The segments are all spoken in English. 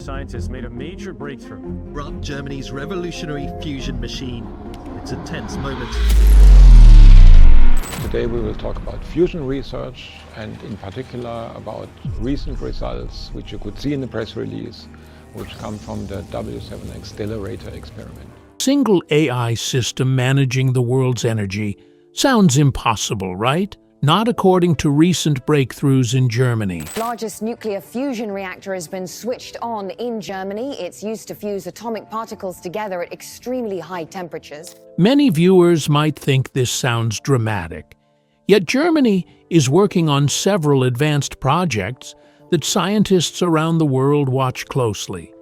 scientists made a major breakthrough. Run Germany's revolutionary fusion machine. It's a tense moment. Today we will talk about fusion research and in particular about recent results which you could see in the press release, which come from the W7 accelerator experiment. Single AI system managing the world's energy sounds impossible, right? Not according to recent breakthroughs in Germany. Largest nuclear fusion reactor has been switched on in Germany. It's used to fuse atomic particles together at extremely high temperatures. Many viewers might think this sounds dramatic. Yet Germany is working on several advanced projects that scientists around the world watch closely.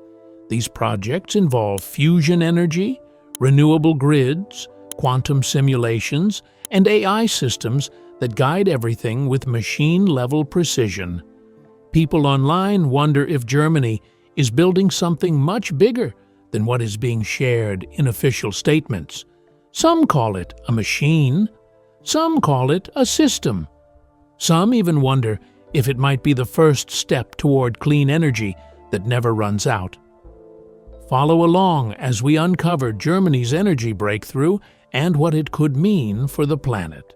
These projects involve fusion energy, renewable grids, quantum simulations, and AI systems that guide everything with machine-level precision. People online wonder if Germany is building something much bigger than what is being shared in official statements. Some call it a machine, some call it a system. Some even wonder if it might be the first step toward clean energy that never runs out. Follow along as we uncover Germany's energy breakthrough and what it could mean for the planet.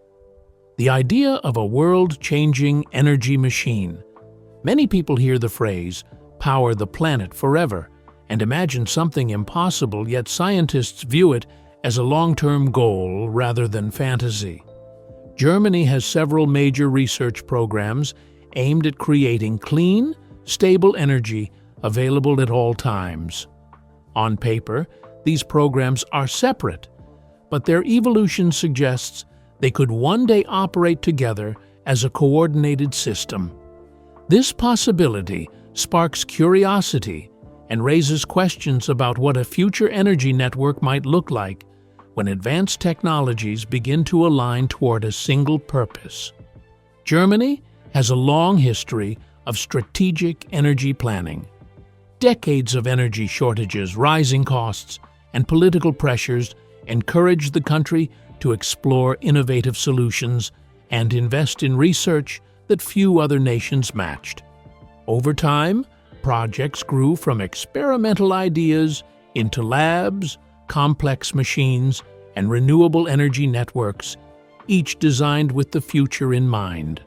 The idea of a world-changing energy machine. Many people hear the phrase, "power the planet forever," and imagine something impossible, yet scientists view it as a long-term goal rather than fantasy. Germany has several major research programs aimed at creating clean, stable energy available at all times. On paper, these programs are separate, but their evolution suggests they could one day operate together as a coordinated system. This possibility sparks curiosity and raises questions about what a future energy network might look like when advanced technologies begin to align toward a single purpose. Germany has a long history of strategic energy planning. Decades of energy shortages, rising costs, and political pressures encouraged the country to explore innovative solutions and invest in research that few other nations matched. Over time, projects grew from experimental ideas into labs, complex machines, and renewable energy networks, each designed with the future in mind.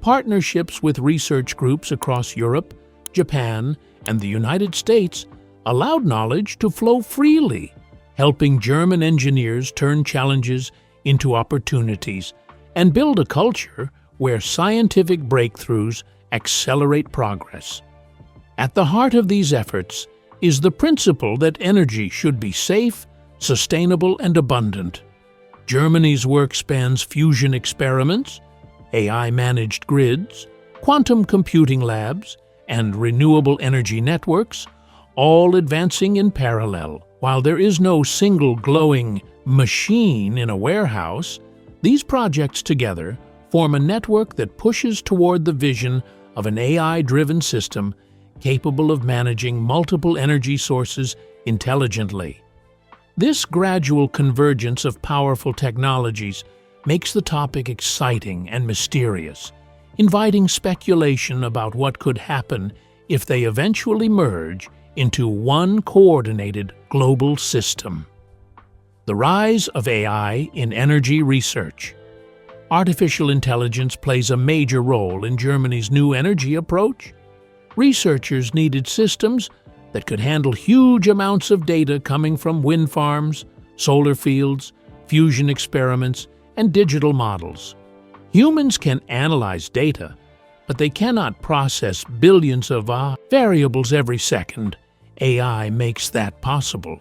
Partnerships with research groups across Europe, Japan, and the United States allowed knowledge to flow freely, helping German engineers turn challenges into opportunities and build a culture where scientific breakthroughs accelerate progress. At the heart of these efforts is the principle that energy should be safe, sustainable, and abundant. Germany's work spans fusion experiments, AI-managed grids, quantum computing labs, and renewable energy networks, all advancing in parallel. While there is no single glowing machine in a warehouse, these projects together form a network that pushes toward the vision of an AI-driven system capable of managing multiple energy sources intelligently. This gradual convergence of powerful technologies makes the topic exciting and mysterious, inviting speculation about what could happen if they eventually merge into one coordinated global system. The rise of AI in energy research. Artificial intelligence plays a major role in Germany's new energy approach. Researchers needed systems that could handle huge amounts of data coming from wind farms, solar fields, fusion experiments, and digital models. Humans can analyze data, but they cannot process billions of variables every second. AI makes that possible.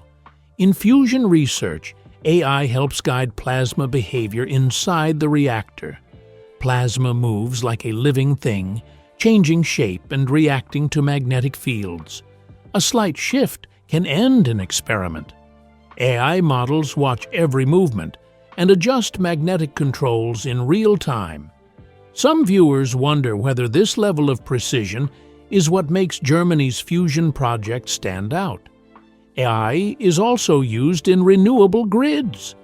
In fusion research, AI helps guide plasma behavior inside the reactor. Plasma moves like a living thing, changing shape and reacting to magnetic fields. A slight shift can end an experiment. AI models watch every movement and adjust magnetic controls in real time. Some viewers wonder whether this level of precision is what makes Germany's fusion project stand out. AI is also used in renewable grids.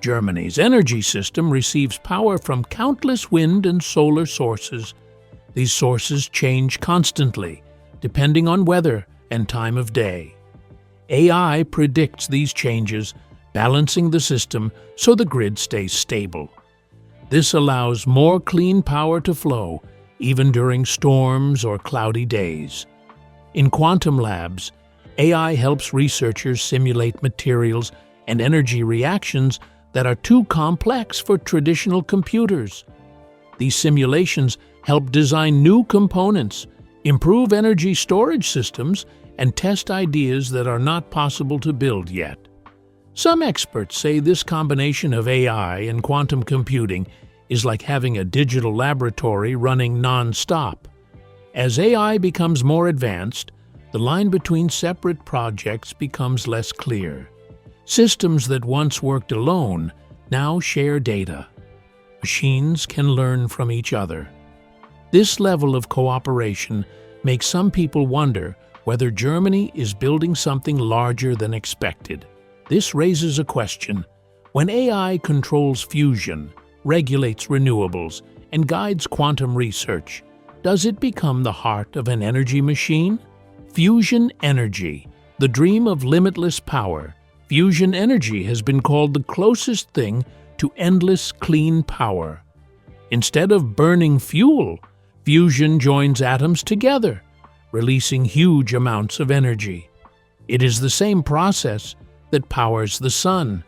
Germany's energy system receives power from countless wind and solar sources. These sources change constantly, depending on weather and time of day. AI predicts these changes, balancing the system so the grid stays stable. This allows more clean power to flow, even during storms or cloudy days. In quantum labs, AI helps researchers simulate materials and energy reactions that are too complex for traditional computers. These simulations help design new components, improve energy storage systems, and test ideas that are not possible to build yet. Some experts say this combination of AI and quantum computing is like having a digital laboratory running non-stop. As AI becomes more advanced, the line between separate projects becomes less clear. Systems that once worked alone now share data. Machines can learn from each other. This level of cooperation makes some people wonder whether Germany is building something larger than expected. This raises a question. When AI controls fusion, regulates renewables, and guides quantum research, does it become the heart of an energy machine? Fusion energy, the dream of limitless power. Fusion energy has been called the closest thing to endless clean power. Instead of burning fuel, fusion joins atoms together, releasing huge amounts of energy. It is the same process that powers the sun.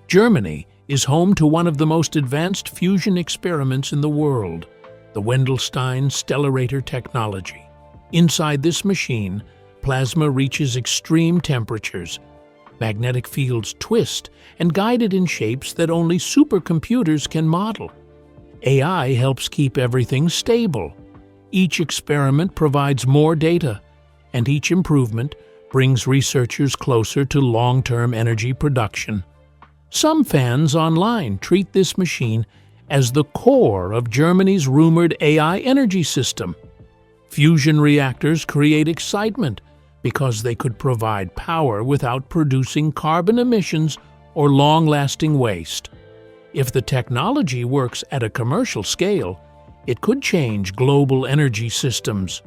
Germany is home to one of the most advanced fusion experiments in the world, the Wendelstein stellarator technology. Inside this machine, plasma reaches extreme temperatures. Magnetic fields twist and guide it in shapes that only supercomputers can model. AI helps keep everything stable. Each experiment provides more data, and each improvement brings researchers closer to long-term energy production. Some fans online treat this machine as the core of Germany's rumored AI energy system. Fusion reactors create excitement because they could provide power without producing carbon emissions or long-lasting waste. If the technology works at a commercial scale, it could change global energy systems.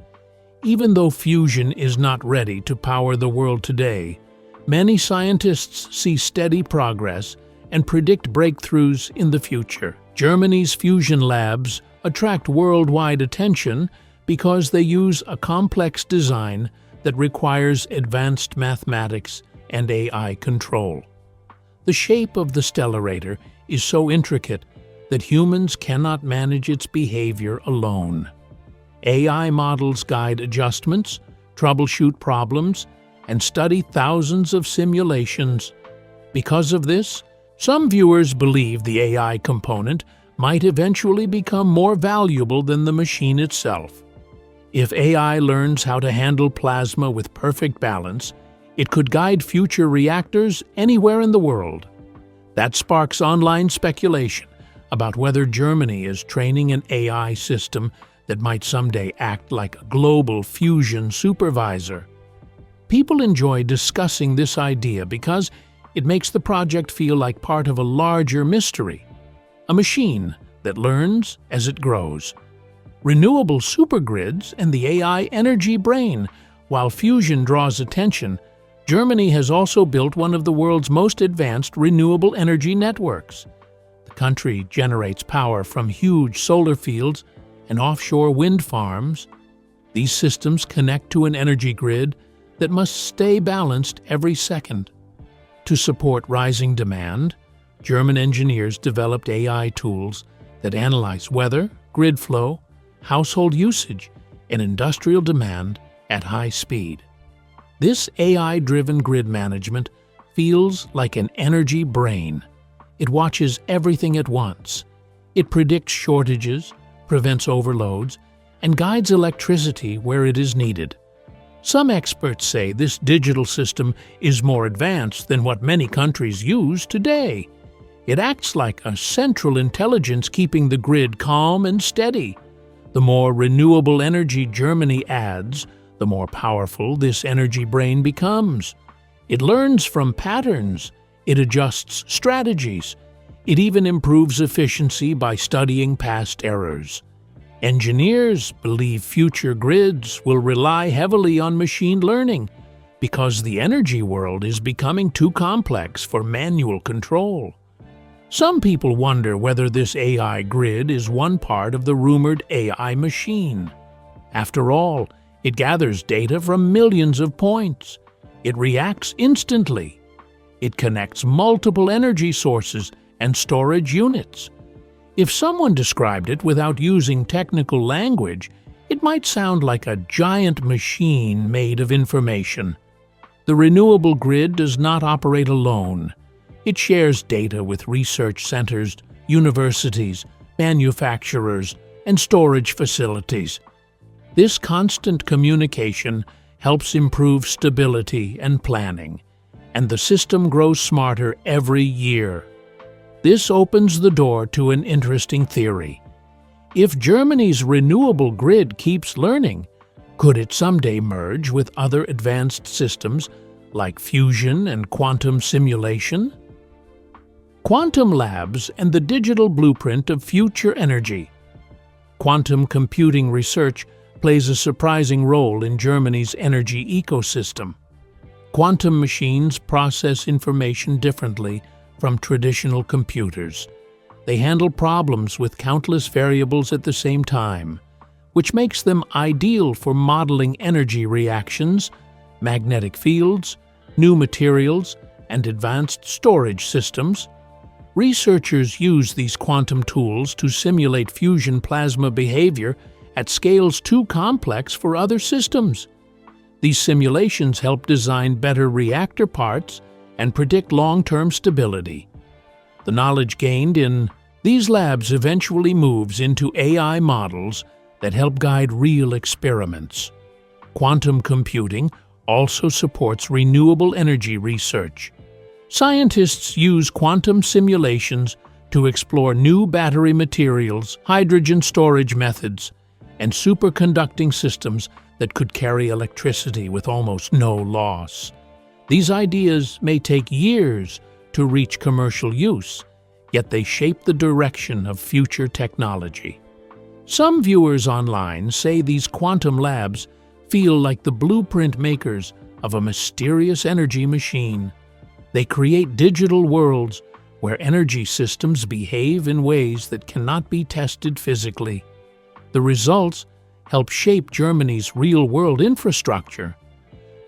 Even though fusion is not ready to power the world today, many scientists see steady progress and predict breakthroughs in the future. Germany's fusion labs attract worldwide attention because they use a complex design that requires advanced mathematics and AI control. The shape of the stellarator is so intricate that humans cannot manage its behavior alone. AI models guide adjustments, troubleshoot problems, and study thousands of simulations. Because of this, some viewers believe the AI component might eventually become more valuable than the machine itself. If AI learns how to handle plasma with perfect balance, it could guide future reactors anywhere in the world. That sparks online speculation about whether Germany is training an AI system that might someday act like a global fusion supervisor. People enjoy discussing this idea because it makes the project feel like part of a larger mystery, a machine that learns as it grows. Renewable supergrids and the AI energy brain. While fusion draws attention, Germany has also built one of the world's most advanced renewable energy networks. The country generates power from huge solar fields and offshore wind farms. These systems connect to an energy grid that must stay balanced every second. To support rising demand, German engineers developed AI tools that analyze weather, grid flow, household usage, and industrial demand at high speed. This AI-driven grid management feels like an energy brain. It watches everything at once. It predicts shortages, prevents overloads, and guides electricity where it is needed. Some experts say this digital system is more advanced than what many countries use today. It acts like a central intelligence keeping the grid calm and steady. The more renewable energy Germany adds, the more powerful this energy brain becomes. It learns from patterns. It adjusts strategies. It even improves efficiency by studying past errors. Engineers believe future grids will rely heavily on machine learning because the energy world is becoming too complex for manual control. Some people wonder whether this AI grid is one part of the rumored AI machine. After all, it gathers data from millions of points. It reacts instantly. It connects multiple energy sources and storage units. If someone described it without using technical language, it might sound like a giant machine made of information. The renewable grid does not operate alone. It shares data with research centers, universities, manufacturers, and storage facilities. This constant communication helps improve stability and planning, and the system grows smarter every year. This opens the door to an interesting theory. If Germany's renewable grid keeps learning, could it someday merge with other advanced systems like fusion and quantum simulation? Quantum labs and the digital blueprint of future energy. Quantum computing research plays a surprising role in Germany's energy ecosystem. Quantum machines process information differently from traditional computers. They handle problems with countless variables at the same time, which makes them ideal for modeling energy reactions, magnetic fields, new materials, and advanced storage systems. Researchers use these quantum tools to simulate fusion plasma behavior at scales too complex for other systems. These simulations help design better reactor parts and predict long-term stability. The knowledge gained in these labs eventually moves into AI models that help guide real experiments. Quantum computing also supports renewable energy research. Scientists use quantum simulations to explore new battery materials, hydrogen storage methods, and superconducting systems that could carry electricity with almost no loss. These ideas may take years to reach commercial use, yet they shape the direction of future technology. Some viewers online say these quantum labs feel like the blueprint makers of a mysterious energy machine. They create digital worlds where energy systems behave in ways that cannot be tested physically. The results help shape Germany's real-world infrastructure.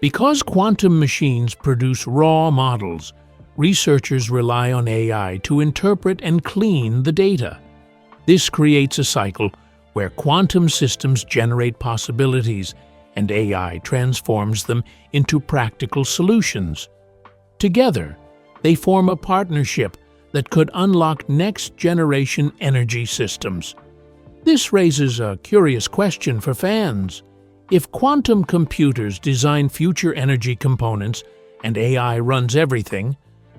Because quantum machines produce raw models, researchers rely on AI to interpret and clean the data. This creates a cycle where quantum systems generate possibilities and AI transforms them into practical solutions. Together, they form a partnership that could unlock next-generation energy systems. This raises a curious question for fans. If quantum computers design future energy components and AI runs everything,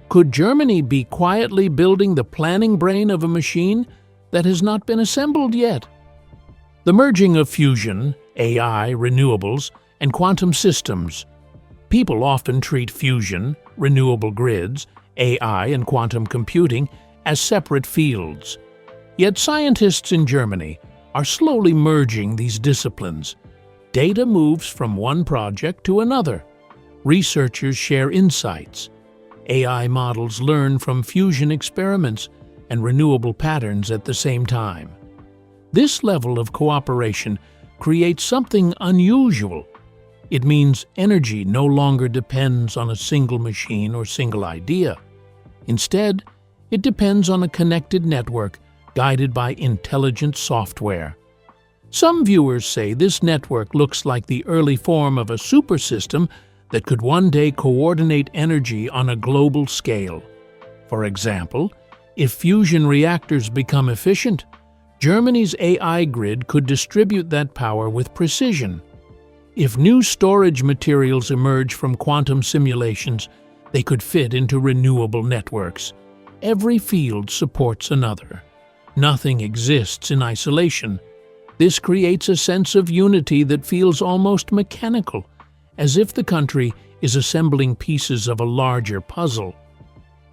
could Germany be quietly building the planning brain of a machine that has not been assembled yet? The merging of fusion, AI, renewables, and quantum systems. People often treat fusion, renewable grids, AI, and quantum computing as separate fields. Yet scientists in Germany are slowly merging these disciplines. Data moves from one project to another. Researchers share insights. AI models learn from fusion experiments and renewable patterns at the same time. This level of cooperation creates something unusual. It means energy no longer depends on a single machine or single idea. Instead, it depends on a connected network guided by intelligent software. Some viewers say this network looks like the early form of a super system that could one day coordinate energy on a global scale. For example, if fusion reactors become efficient, Germany's AI grid could distribute that power with precision. If new storage materials emerge from quantum simulations, they could fit into renewable networks. Every field supports another. Nothing exists in isolation. This creates a sense of unity that feels almost mechanical, as if the country is assembling pieces of a larger puzzle.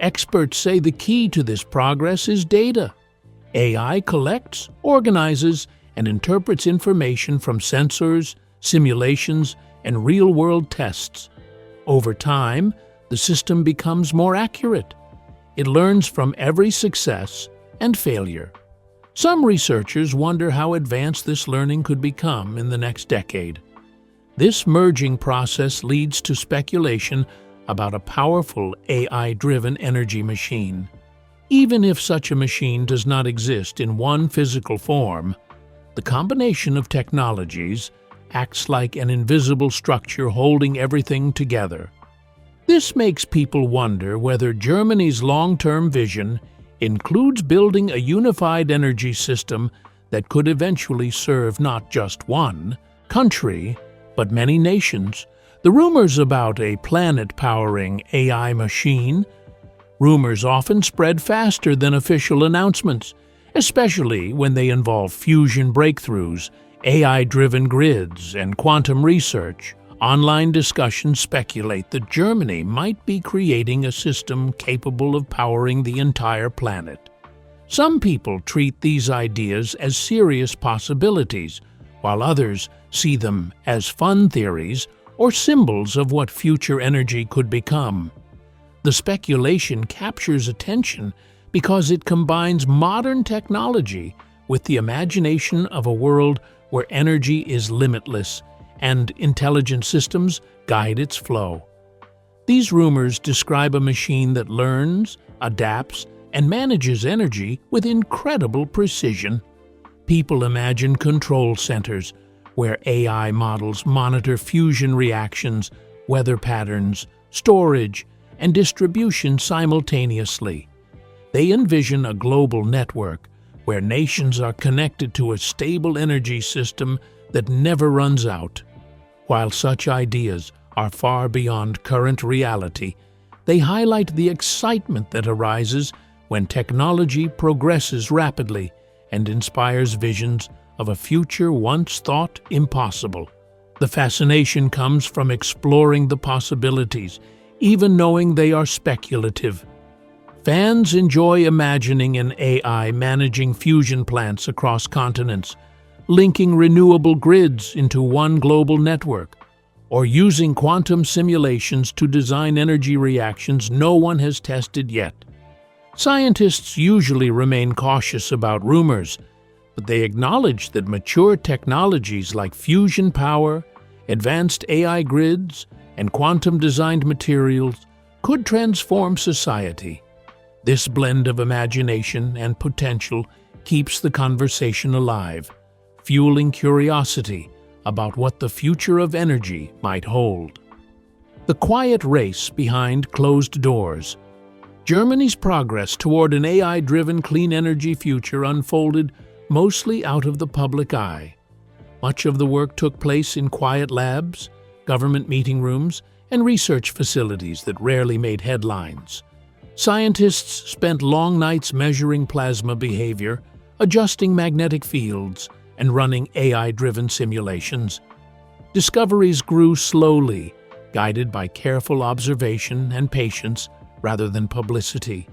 Experts say the key to this progress is data. AI collects, organizes, and interprets information from sensors, simulations, and real-world tests. Over time, the system becomes more accurate. It learns from every success and failure. Some researchers wonder how advanced this learning could become in the next decade. This merging process leads to speculation about a powerful AI-driven energy machine. Even if such a machine does not exist in one physical form, the combination of technologies acts like an invisible structure holding everything together. This makes people wonder whether Germany's long-term vision includes building a unified energy system that could eventually serve not just one country, but many nations. The rumors about a planet-powering AI machine, rumors often spread faster than official announcements, especially when they involve fusion breakthroughs, AI-driven grids, and quantum research. Online discussions speculate that Germany might be creating a system capable of powering the entire planet. Some people treat these ideas as serious possibilities, while others see them as fun theories or symbols of what future energy could become. The speculation captures attention because it combines modern technology with the imagination of a world where energy is limitless and intelligent systems guide its flow. These rumors describe a machine that learns, adapts, and manages energy with incredible precision. People imagine control centers where AI models monitor fusion reactions, weather patterns, storage, and distribution simultaneously. They envision a global network where nations are connected to a stable energy system that never runs out. While such ideas are far beyond current reality, they highlight the excitement that arises when technology progresses rapidly and inspires visions of a future once thought impossible. The fascination comes from exploring the possibilities, even knowing they are speculative. Fans enjoy imagining an AI managing fusion plants across continents, linking renewable grids into one global network, or using quantum simulations to design energy reactions no one has tested yet. Scientists usually remain cautious about rumors, but they acknowledge that mature technologies like fusion power, advanced AI grids, and quantum-designed materials could transform society. This blend of imagination and potential keeps the conversation alive, fueling curiosity about what the future of energy might hold. The quiet race behind closed doors. Germany's progress toward an AI-driven clean energy future unfolded mostly out of the public eye. Much of the work took place in quiet labs, government meeting rooms, and research facilities that rarely made headlines. Scientists spent long nights measuring plasma behavior, adjusting magnetic fields, and running AI-driven simulations. Discoveries grew slowly, guided by careful observation and patience rather than publicity.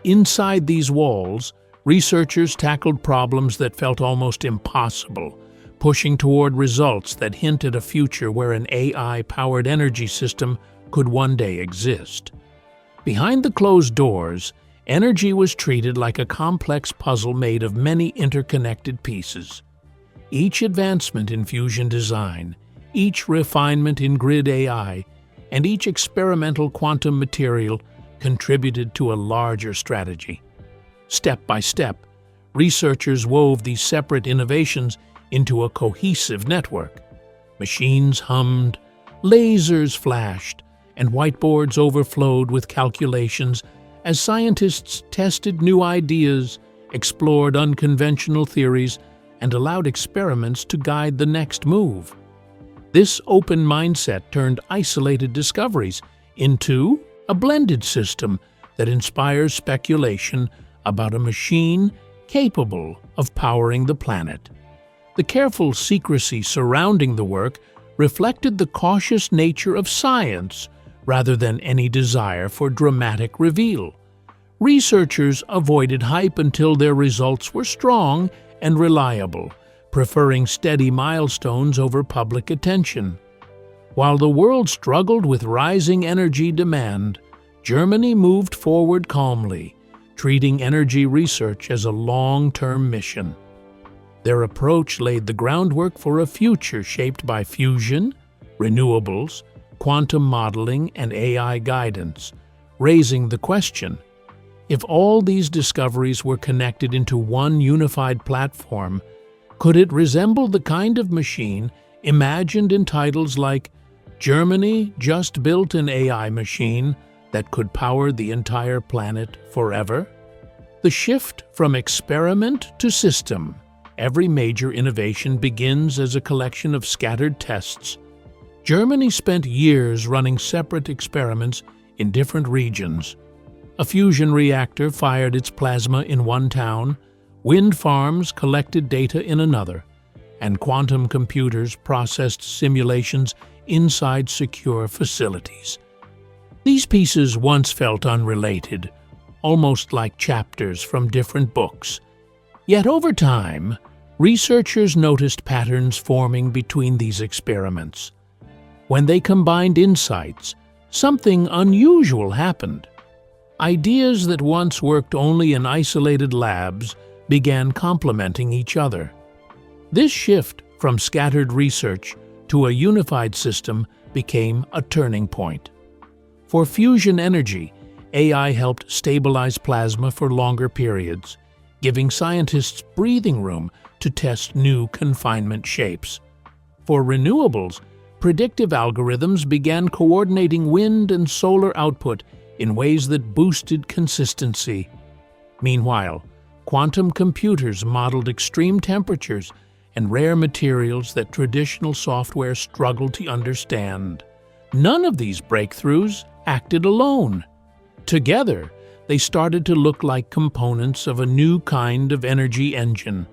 Inside these walls, researchers tackled problems that felt almost impossible, pushing toward results that hint at a future where an AI-powered energy system could one day exist. Behind the closed doors, energy was treated like a complex puzzle made of many interconnected pieces. Each advancement in fusion design, each refinement in grid AI, and each experimental quantum material contributed to a larger strategy. Step by step, researchers wove these separate innovations into a cohesive network. Machines hummed, lasers flashed, and whiteboards overflowed with calculations as scientists tested new ideas, explored unconventional theories, and allowed experiments to guide the next move. This open mindset turned isolated discoveries into a blended system that inspires speculation about a machine capable of powering the planet. The careful secrecy surrounding the work reflected the cautious nature of science rather than any desire for dramatic reveal. Researchers avoided hype until their results were strong and reliable, preferring steady milestones over public attention. While the world struggled with rising energy demand, Germany moved forward calmly, treating energy research as a long-term mission. Their approach laid the groundwork for a future shaped by fusion, renewables, quantum modeling, and AI guidance, raising the question: if all these discoveries were connected into one unified platform, could it resemble the kind of machine imagined in titles like "Germany just built an AI machine that could power the entire planet forever"? The shift from experiment to system. Every major innovation begins as a collection of scattered tests. Germany spent years running separate experiments in different regions. A fusion reactor fired its plasma in one town, wind farms collected data in another, and quantum computers processed simulations inside secure facilities. These pieces once felt unrelated, almost like chapters from different books. Yet over time, researchers noticed patterns forming between these experiments. When they combined insights, something unusual happened. Ideas that once worked only in isolated labs began complementing each other. This shift from scattered research to a unified system became a turning point. For fusion energy, AI helped stabilize plasma for longer periods, giving scientists breathing room to test new confinement shapes. For renewables, predictive algorithms began coordinating wind and solar output in ways that boosted consistency. Meanwhile, quantum computers modeled extreme temperatures and rare materials that traditional software struggled to understand. None of these breakthroughs acted alone. Together, they started to look like components of a new kind of energy engine.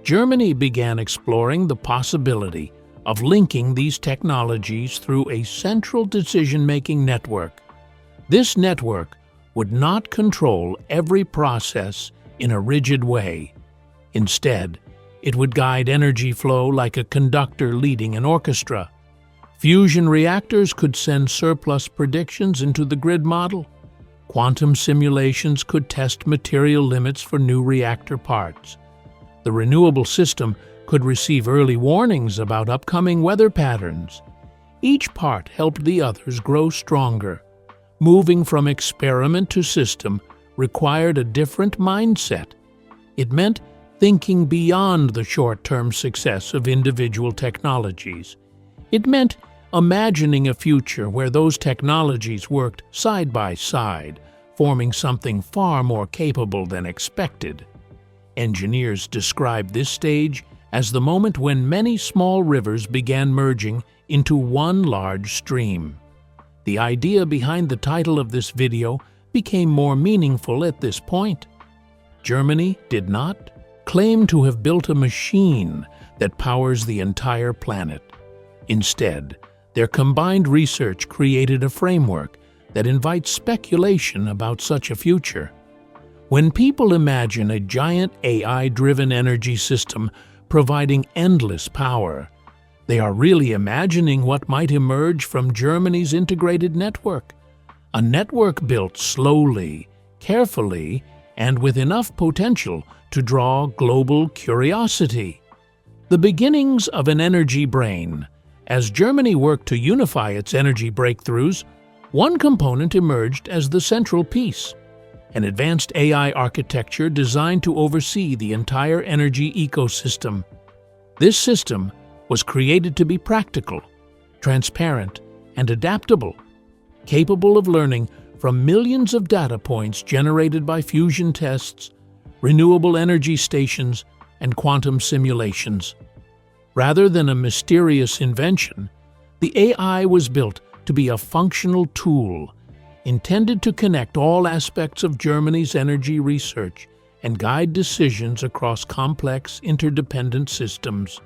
Germany began exploring the possibility of linking these technologies through a central decision-making network. This network would not control every process in a rigid way. Instead, it would guide energy flow like a conductor leading an orchestra. Fusion reactors could send surplus predictions into the grid model. Quantum simulations could test material limits for new reactor parts. The renewable system could receive early warnings about upcoming weather patterns. Each part helped the others grow stronger. Moving from experiment to system required a different mindset. It meant thinking beyond the short-term success of individual technologies. It meant imagining a future where those technologies worked side by side, forming something far more capable than expected. Engineers describe this stage as the moment when many small rivers began merging into one large stream. The idea behind the title of this video became more meaningful at this point. Germany did not claim to have built a machine that powers the entire planet. Instead, their combined research created a framework that invites speculation about such a future. When people imagine a giant AI-driven energy system providing endless power, they are really imagining what might emerge from Germany's integrated network. A network built slowly, carefully, and with enough potential to draw global curiosity. The beginnings of an energy brain. As Germany worked to unify its energy breakthroughs, one component emerged as the central piece: an advanced AI architecture designed to oversee the entire energy ecosystem. This system was created to be practical, transparent, and adaptable, capable of learning from millions of data points generated by fusion tests, renewable energy stations, and quantum simulations. Rather than a mysterious invention, the AI was built to be a functional tool, intended to connect all aspects of Germany's energy research and guide decisions across complex, interdependent systems.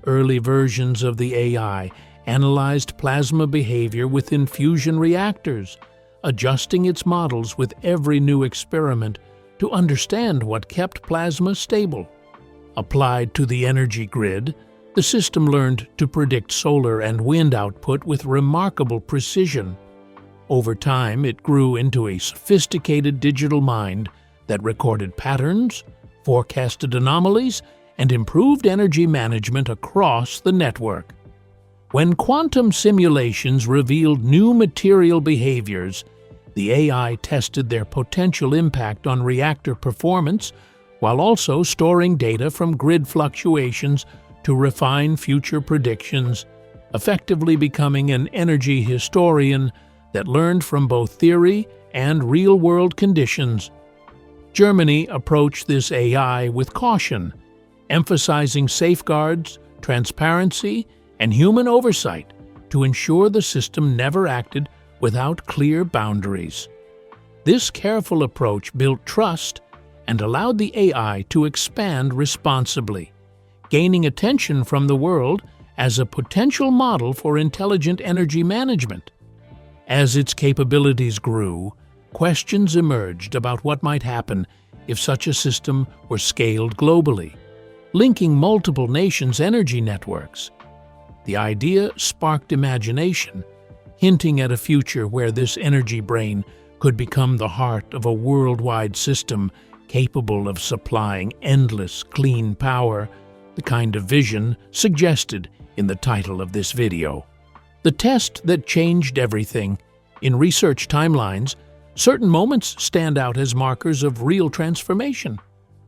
Early versions of the AI analyzed plasma behavior within fusion reactors, adjusting its models with every new experiment to understand what kept plasma stable. Applied to the energy grid, the system learned to predict solar and wind output with remarkable precision. Over time, it grew into a sophisticated digital mind that recorded patterns, forecasted anomalies, and improved energy management across the network. When quantum simulations revealed new material behaviors, the AI tested their potential impact on reactor performance while also storing data from grid fluctuations to refine future predictions, effectively becoming an energy historian that learned from both theory and real-world conditions. Germany approached this AI with caution, emphasizing safeguards, transparency, and human oversight to ensure the system never acted without clear boundaries. This careful approach built trust and allowed the AI to expand responsibly, gaining attention from the world as a potential model for intelligent energy management. As its capabilities grew, questions emerged about what might happen if such a system were scaled globally, linking multiple nations' energy networks. The idea sparked imagination, hinting at a future where this energy brain could become the heart of a worldwide system capable of supplying endless clean power, the kind of vision suggested in the title of this video. The test that changed everything. In research timelines, certain moments stand out as markers of real transformation.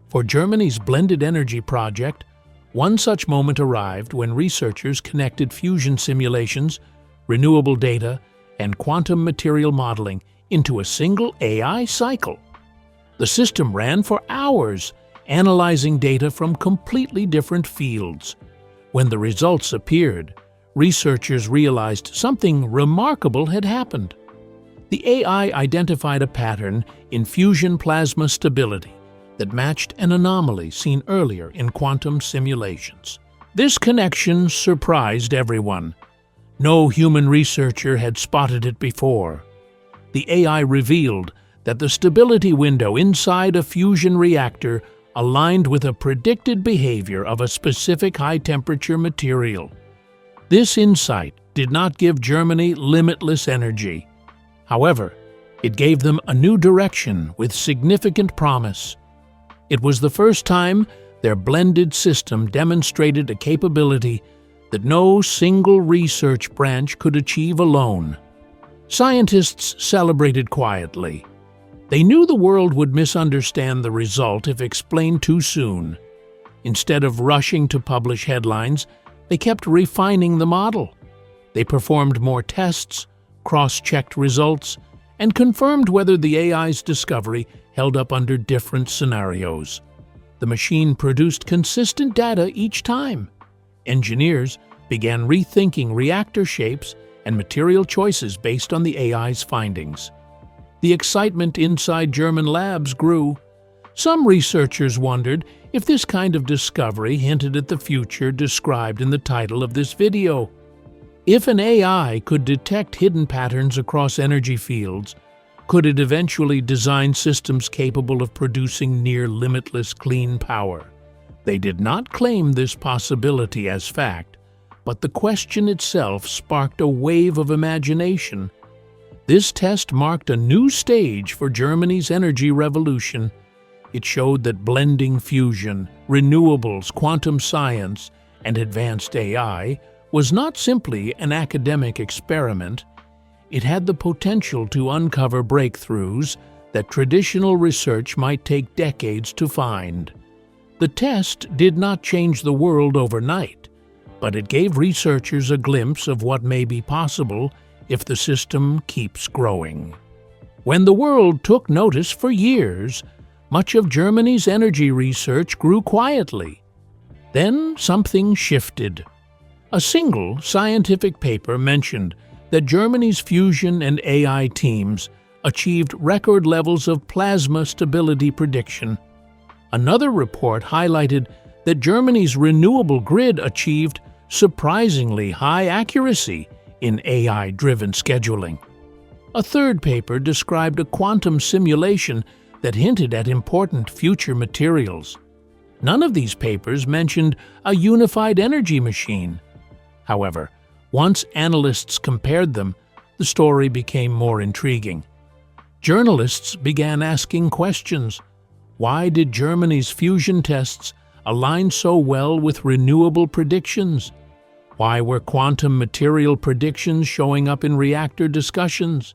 For Germany's blended energy project, one such moment arrived when researchers connected fusion simulations, renewable data, and quantum material modeling into a single AI cycle. The system ran for hours, analyzing data from completely different fields. When the results appeared, researchers realized something remarkable had happened. The AI identified a pattern in fusion plasma stability that matched an anomaly seen earlier in quantum simulations. This connection surprised everyone. No human researcher had spotted it before. The AI revealed that the stability window inside a fusion reactor aligned with a predicted behavior of a specific high-temperature material. This insight did not give Germany limitless energy. However, it gave them a new direction with significant promise. It was the first time their blended system demonstrated a capability that no single research branch could achieve alone. Scientists celebrated quietly. They knew the world would misunderstand the result if explained too soon. Instead of rushing to publish headlines, they kept refining the model. They performed more tests, cross-checked results, and confirmed whether the AI's discovery held up under different scenarios. The machine produced consistent data each time. Engineers began rethinking reactor shapes and material choices based on the AI's findings. The excitement inside German labs grew. Some researchers wondered if this kind of discovery hinted at the future described in the title of this video. If an AI could detect hidden patterns across energy fields, could it eventually design systems capable of producing near-limitless clean power? They did not claim this possibility as fact, but the question itself sparked a wave of imagination. This test marked a new stage for Germany's energy revolution. It showed that blending fusion, renewables, quantum science, and advanced AI was not simply an academic experiment. It had the potential to uncover breakthroughs that traditional research might take decades to find. The test did not change the world overnight, but it gave researchers a glimpse of what may be possible if the system keeps growing. When the world took notice for years, much of Germany's energy research grew quietly. Then something shifted. A single scientific paper mentioned that Germany's fusion and AI teams achieved record levels of plasma stability prediction. Another report highlighted that Germany's renewable grid achieved surprisingly high accuracy in AI-driven scheduling. A third paper described a quantum simulation that hinted at important future materials. None of these papers mentioned a unified energy machine. However, once analysts compared them, the story became more intriguing. Journalists began asking questions. Why did Germany's fusion tests align so well with renewable predictions? Why were quantum material predictions showing up in reactor discussions?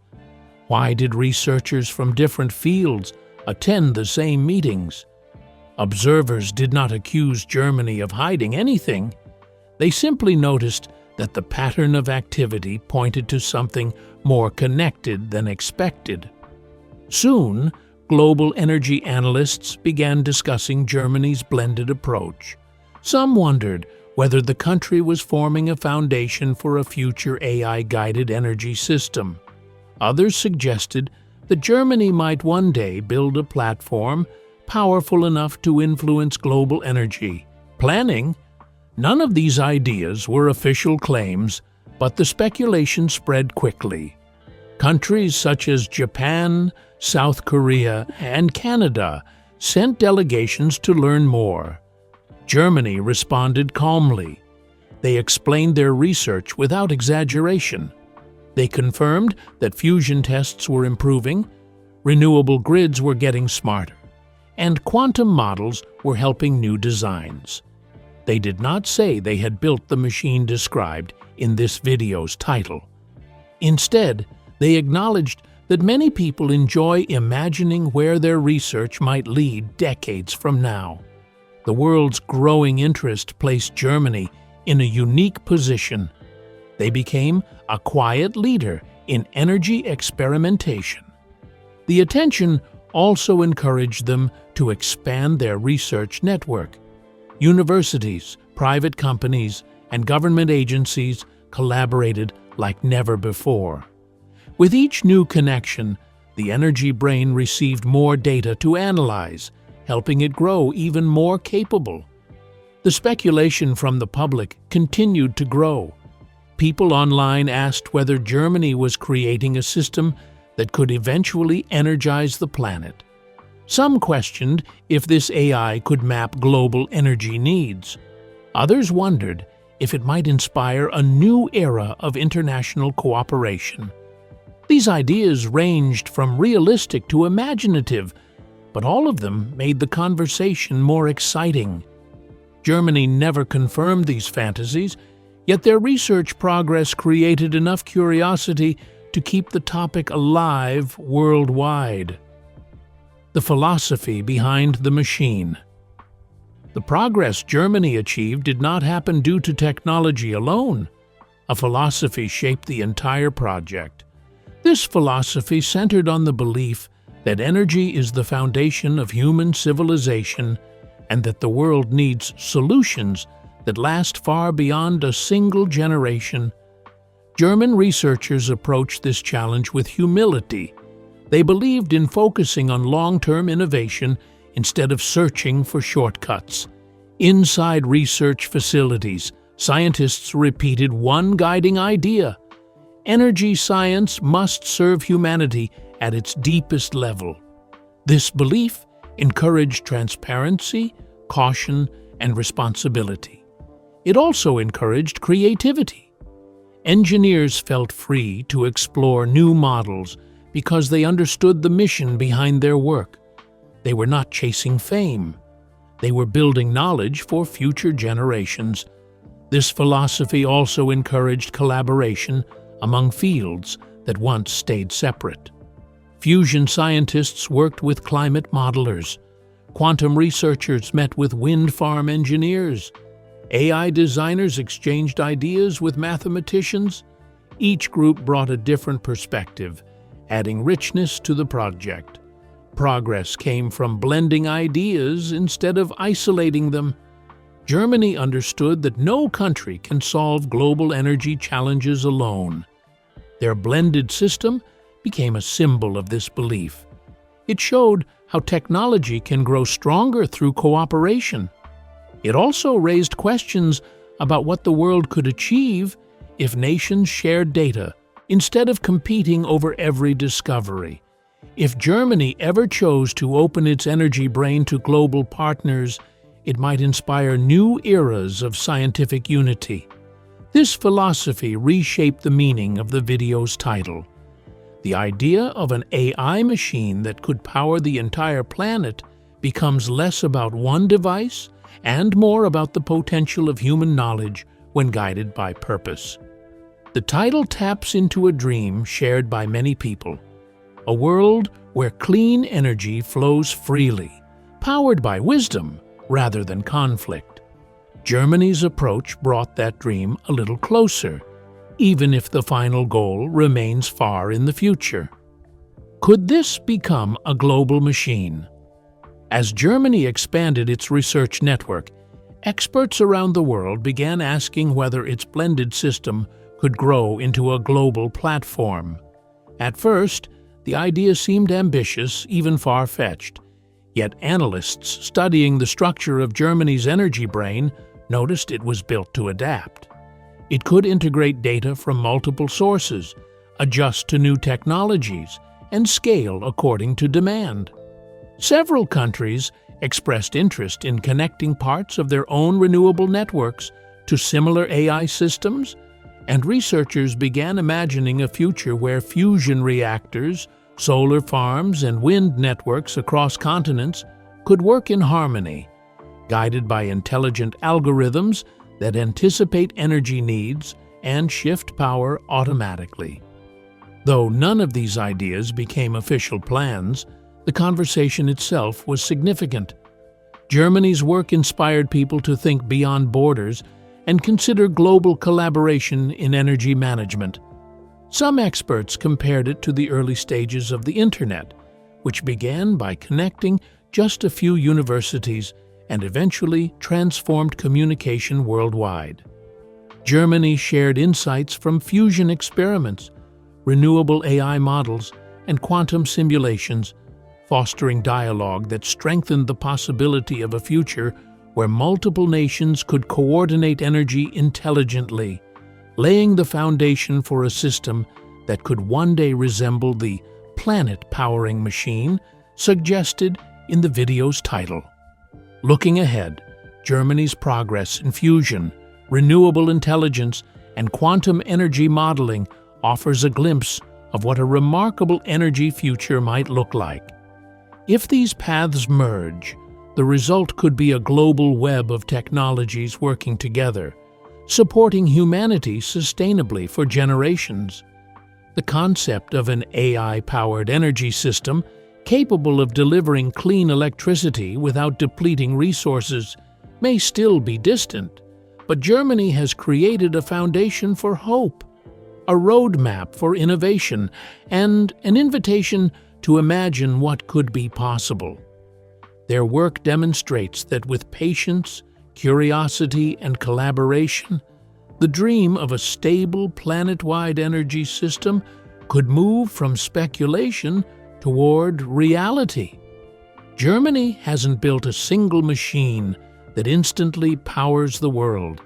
Why did researchers from different fields attend the same meetings? Observers did not accuse Germany of hiding anything. They simply noticed that the pattern of activity pointed to something more connected than expected. Soon, global energy analysts began discussing Germany's blended approach. Some wondered whether the country was forming a foundation for a future AI-guided energy system. Others suggested that Germany might one day build a platform powerful enough to influence global energy planning. None of these ideas were official claims, but the speculation spread quickly. Countries such as Japan, South Korea, and Canada sent delegations to learn more. Germany responded calmly. They explained their research without exaggeration. They confirmed that fusion tests were improving, renewable grids were getting smarter, and quantum models were helping new designs. They did not say they had built the machine described in this video's title. Instead, they acknowledged that many people enjoy imagining where their research might lead decades from now. The world's growing interest placed Germany in a unique position. They became a quiet leader in energy experimentation. The attention also encouraged them to expand their research network. Universities, private companies, and government agencies collaborated like never before. With each new connection, the energy brain received more data to analyze, helping it grow even more capable. The speculation from the public continued to grow. People online asked whether Germany was creating a system that could eventually energize the planet. Some questioned if this AI could map global energy needs. Others wondered if it might inspire a new era of international cooperation. These ideas ranged from realistic to imaginative, but all of them made the conversation more exciting. Germany never confirmed these fantasies, yet their research progress created enough curiosity to keep the topic alive worldwide. The philosophy behind the machine. The progress Germany achieved did not happen due to technology alone. A philosophy shaped the entire project. This philosophy centered on the belief that energy is the foundation of human civilization and that the world needs solutions that last far beyond a single generation. German researchers approached this challenge with humility. They believed in focusing on long-term innovation instead of searching for shortcuts. Inside research facilities, scientists repeated one guiding idea: energy science must serve humanity at its deepest level. This belief encouraged transparency, caution, and responsibility. It also encouraged creativity. Engineers felt free to explore new models because they understood the mission behind their work. They were not chasing fame. They were building knowledge for future generations. This philosophy also encouraged collaboration among fields that once stayed separate. Fusion scientists worked with climate modelers. Quantum researchers met with wind farm engineers. AI designers exchanged ideas with mathematicians. Each group brought a different perspective, adding richness to the project. Progress came from blending ideas instead of isolating them. Germany understood that no country can solve global energy challenges alone. Their blended system became a symbol of this belief. It showed how technology can grow stronger through cooperation. It also raised questions about what the world could achieve if nations shared data instead of competing over every discovery. If Germany ever chose to open its energy brain to global partners, it might inspire new eras of scientific unity. This philosophy reshaped the meaning of the video's title. The idea of an AI machine that could power the entire planet becomes less about one device and more about the potential of human knowledge when guided by purpose. The title taps into a dream shared by many people, a world where clean energy flows freely, powered by wisdom rather than conflict. Germany's approach brought that dream a little closer, even if the final goal remains far in the future. Could this become a global machine? As Germany expanded its research network, experts around the world began asking whether its blended system could grow into a global platform. At first, the idea seemed ambitious, even far-fetched. Yet analysts studying the structure of Germany's energy brain noticed it was built to adapt. It could integrate data from multiple sources, adjust to new technologies, and scale according to demand. Several countries expressed interest in connecting parts of their own renewable networks to similar AI systems, and researchers began imagining a future where fusion reactors, solar farms, and wind networks across continents could work in harmony, guided by intelligent algorithms that anticipate energy needs and shift power automatically. Though none of these ideas became official plans, the conversation itself was significant. Germany's work inspired people to think beyond borders and consider global collaboration in energy management. Some experts compared it to the early stages of the Internet, which began by connecting just a few universities and eventually transformed communication worldwide. Germany shared insights from fusion experiments, renewable AI models, and quantum simulations, fostering dialogue that strengthened the possibility of a future where multiple nations could coordinate energy intelligently, laying the foundation for a system that could one day resemble the planet-powering machine suggested in the video's title. Looking ahead, Germany's progress in fusion, renewable intelligence, and quantum energy modeling offers a glimpse of what a remarkable energy future might look like. If these paths merge, the result could be a global web of technologies working together, supporting humanity sustainably for generations. The concept of an AI-powered energy system capable of delivering clean electricity without depleting resources may still be distant, but Germany has created a foundation for hope, a roadmap for innovation, and an invitation to imagine what could be possible. Their work demonstrates that with patience, curiosity, and collaboration, the dream of a stable planet-wide energy system could move from speculation toward reality. Germany hasn't built a single machine that instantly powers the world,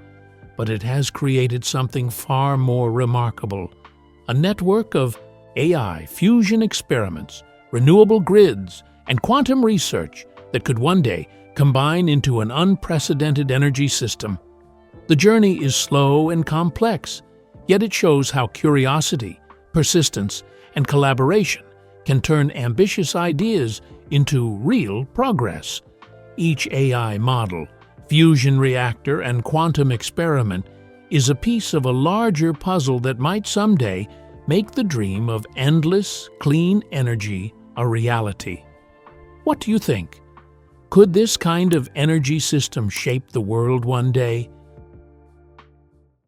but it has created something far more remarkable, a network of AI fusion experiments, renewable grids, and quantum research that could one day combine into an unprecedented energy system. The journey is slow and complex, yet it shows how curiosity, persistence, and collaboration can turn ambitious ideas into real progress. Each AI model, fusion reactor, and quantum experiment is a piece of a larger puzzle that might someday make the dream of endless, clean energy a reality. What do you think? Could this kind of energy system shape the world one day?